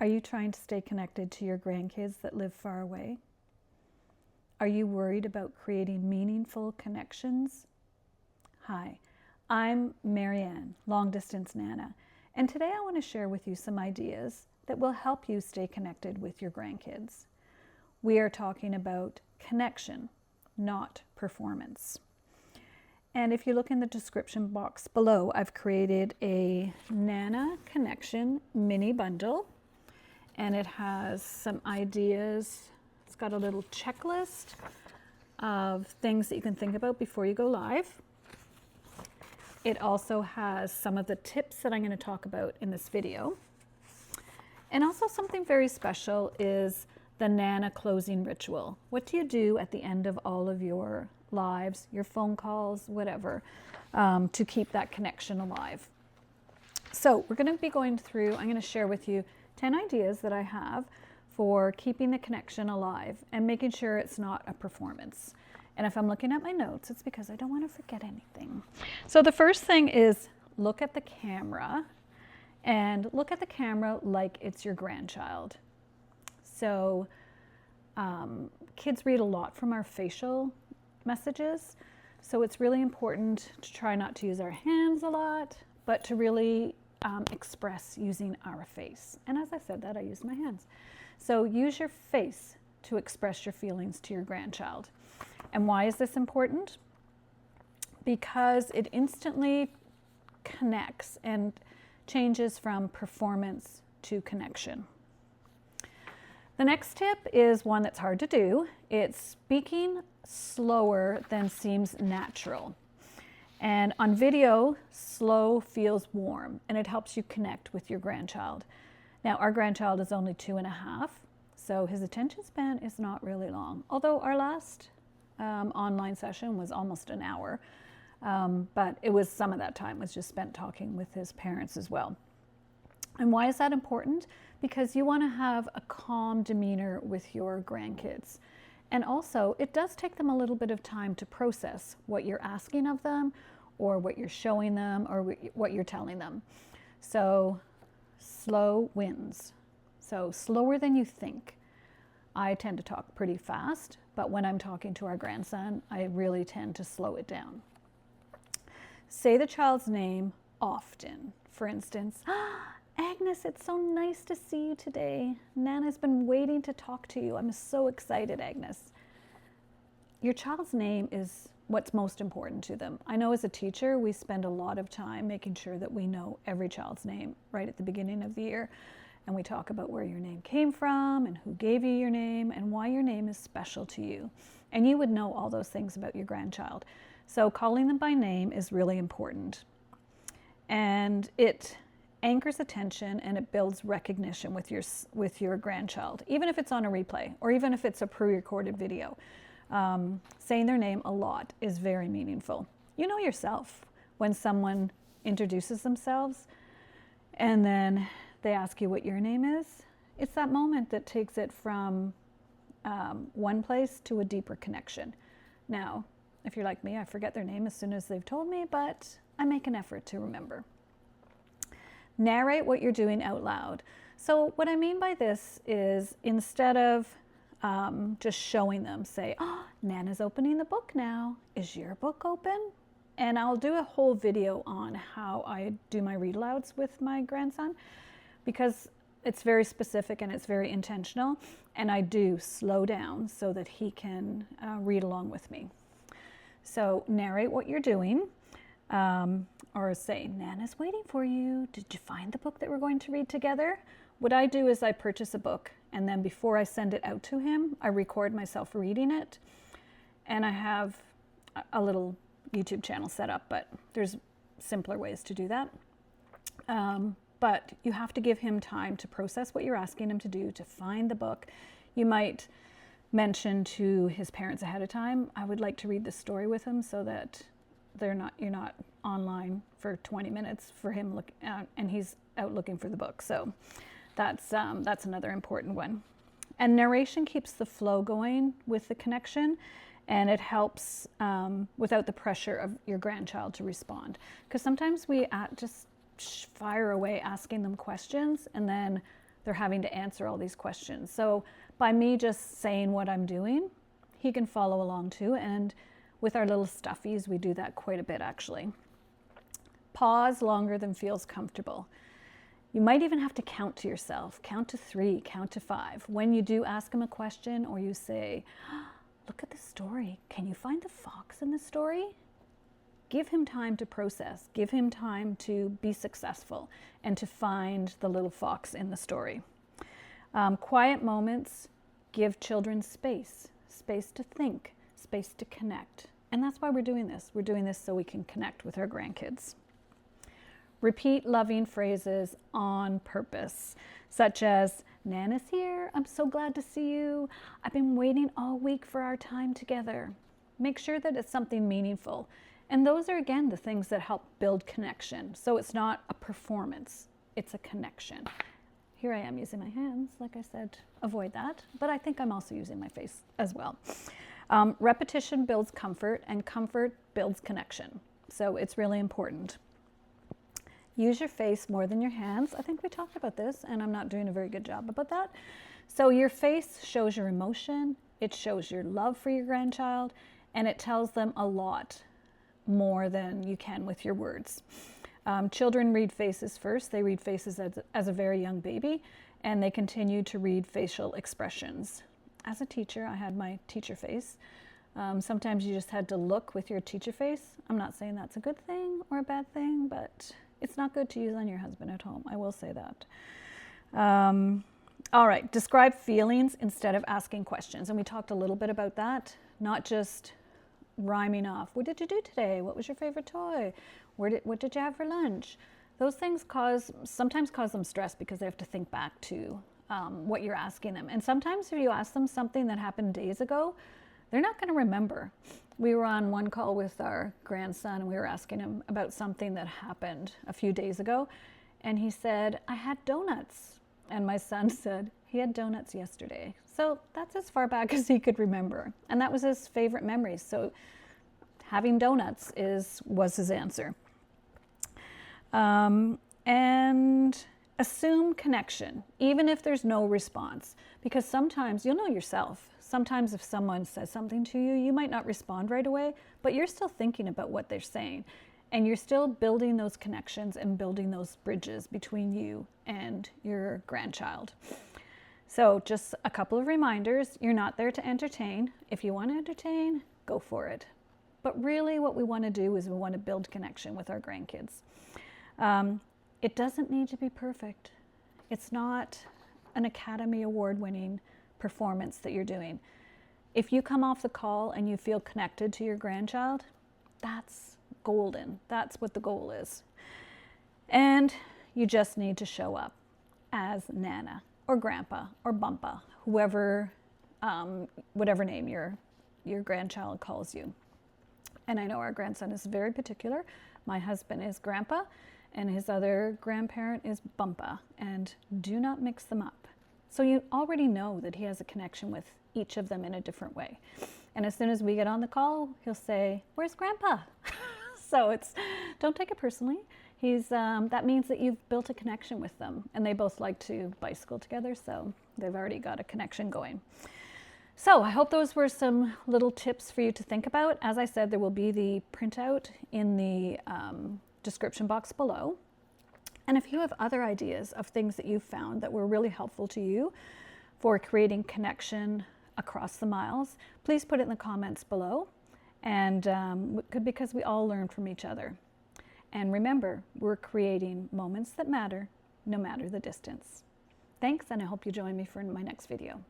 Are you trying to stay connected to your grandkids that live far away? Are you worried about creating meaningful connections? Hi, I'm Marianne, Long Distance Nana, and today I want to share with you some ideas that will help you stay connected with your grandkids. We are talking about connection, not performance. And if you look in the description box below, I've created a Nana Connection mini bundle, and it has some ideas. It's got a little checklist of things that you can think about before you go live. It also has some of the tips that I'm going to talk about in this video. And also something very special is the Nana closing ritual. What do you do at the end of all of your lives, your phone calls, whatever, to keep that connection alive? So we're going to be going through, I'm going to share with you 10 ideas that I have for keeping the connection alive and making sure it's not a performance. And if I'm looking at my notes, it's because I don't want to forget anything. So the first thing is look at the camera, and look at the camera like it's your grandchild. So kids read a lot from our facial messages. So it's really important to try not to use our hands a lot, but to really express using our face. And as I said that, I used my hands. So use your face to express your feelings to your grandchild. And why is this important? Because it instantly connects and changes from performance to connection. The next tip is one that's hard to do. It's speaking slower than seems natural. And on video, slow feels warm, and it helps you connect with your grandchild. Now, our grandchild is only 2.5, so his attention span is not really long. Although our last online session was almost an hour, but it was some of that time was just spent talking with his parents as well. And why is that important? Because you want to have a calm demeanor with your grandkids. And also, it does take them a little bit of time to process what you're asking of them, or what you're showing them, or what you're telling them. So slow wins. So slower than you think. I tend to talk pretty fast, but when I'm talking to our grandson, I really tend to slow it down. Say the child's name often. For instance, Agnes, it's so nice to see you today. Nana's been waiting to talk to you. I'm so excited, Agnes. Your child's name is what's most important to them. I know as a teacher, we spend a lot of time making sure that we know every child's name right at the beginning of the year. And we talk about where your name came from and who gave you your name and why your name is special to you. And you would know all those things about your grandchild. So calling them by name is really important. And it anchors attention and it builds recognition with your grandchild, even if it's on a replay or even if it's a pre-recorded video. Saying their name a lot is very meaningful. You know yourself when someone introduces themselves and then they ask you what your name is. It's that moment that takes it from one place to a deeper connection. Now, if you're like me, I forget their name as soon as they've told me, but I make an effort to remember. Narrate what you're doing out loud. So what I mean by this is instead of just showing them, say, oh, Nana's opening the book now. Is your book open? And I'll do a whole video on how I do my read alouds with my grandson because it's very specific and it's very intentional. And I do slow down so that he can read along with me. So narrate what you're doing. Or say, Nana's waiting for you. Did you find the book that we're going to read together? What I do is I purchase a book, and then before I send it out to him, I record myself reading it. And I have a little YouTube channel set up, but there's simpler ways to do that. But you have to give him time to process what you're asking him to do, to find the book. You might mention to his parents ahead of time, I would like to read this story with him so that you're not online for 20 minutes for him and he's out looking for the book. So that's another important one. And narration keeps the flow going with the connection, and it helps without the pressure of your grandchild to respond. Because sometimes we just fire away asking them questions, and then they're having to answer all these questions. So by me just saying what I'm doing, he can follow along too. And with our little stuffies, we do that quite a bit actually. Pause longer than feels comfortable. You might even have to count to yourself. Count to 3, count to 5. When you do ask him a question or you say, look at the story. Can you find the fox in the story? Give him time to process. Give him time to be successful and to find the little fox in the story. Quiet moments give children space to think, space to connect. And that's why we're doing this. We're doing this so we can connect with our grandkids. Repeat loving phrases on purpose, such as, Nana's here, I'm so glad to see you. I've been waiting all week for our time together. Make sure that it's something meaningful. And those are, again, the things that help build connection. So it's not a performance, it's a connection. Here I am using my hands, like I said, avoid that. But I think I'm also using my face as well. Repetition builds comfort, and comfort builds connection. So it's really important. Use your face more than your hands. I think we talked about this, and I'm not doing a very good job about that. So your face shows your emotion, it shows your love for your grandchild, and it tells them a lot more than you can with your words. Children read faces first. They read faces as a very young baby, and they continue to read facial expressions. As a teacher, I had my teacher face. Sometimes you just had to look with your teacher face. I'm not saying that's a good thing or a bad thing, but it's not good to use on your husband at home. I will say that. All right, describe feelings instead of asking questions. And we talked a little bit about that, not just rhyming off. What did you do today? What was your favorite toy? What did you have for lunch? Those things sometimes cause them stress because they have to think back to what you're asking them. And sometimes if you ask them something that happened days ago, they're not going to remember. We were on one call with our grandson and we were asking him about something that happened a few days ago. And he said, I had donuts. And my son said, he had donuts yesterday. So that's as far back as he could remember. And that was his favorite memory. So having donuts was his answer. And assume connection, even if there's no response. Because sometimes, you'll know yourself, sometimes if someone says something to you, you might not respond right away, but you're still thinking about what they're saying. And you're still building those connections and building those bridges between you and your grandchild. So just a couple of reminders, you're not there to entertain. If you want to entertain, go for it. But really what we want to do is we want to build connection with our grandkids. It doesn't need to be perfect. It's not an Academy Award winning performance that you're doing. If you come off the call and you feel connected to your grandchild, that's golden. That's what the goal is. And you just need to show up as Nana or Grandpa or Bumpa, whoever, whatever name your grandchild calls you. And I know our grandson is very particular. My husband is Grandpa, and his other grandparent is Bumpa, and do not mix them up. So you already know that he has a connection with each of them in a different way. And as soon as we get on the call, he'll say, where's Grandpa? So don't take it personally. That means that you've built a connection with them, and they both like to bicycle together, so they've already got a connection going. So I hope those were some little tips for you to think about. As I said, there will be the printout in the description box below. And if you have other ideas of things that you've found that were really helpful to you for creating connection across the miles, please put it in the comments below. And because we all learn from each other. And remember, we're creating moments that matter, no matter the distance. Thanks, and I hope you join me for my next video.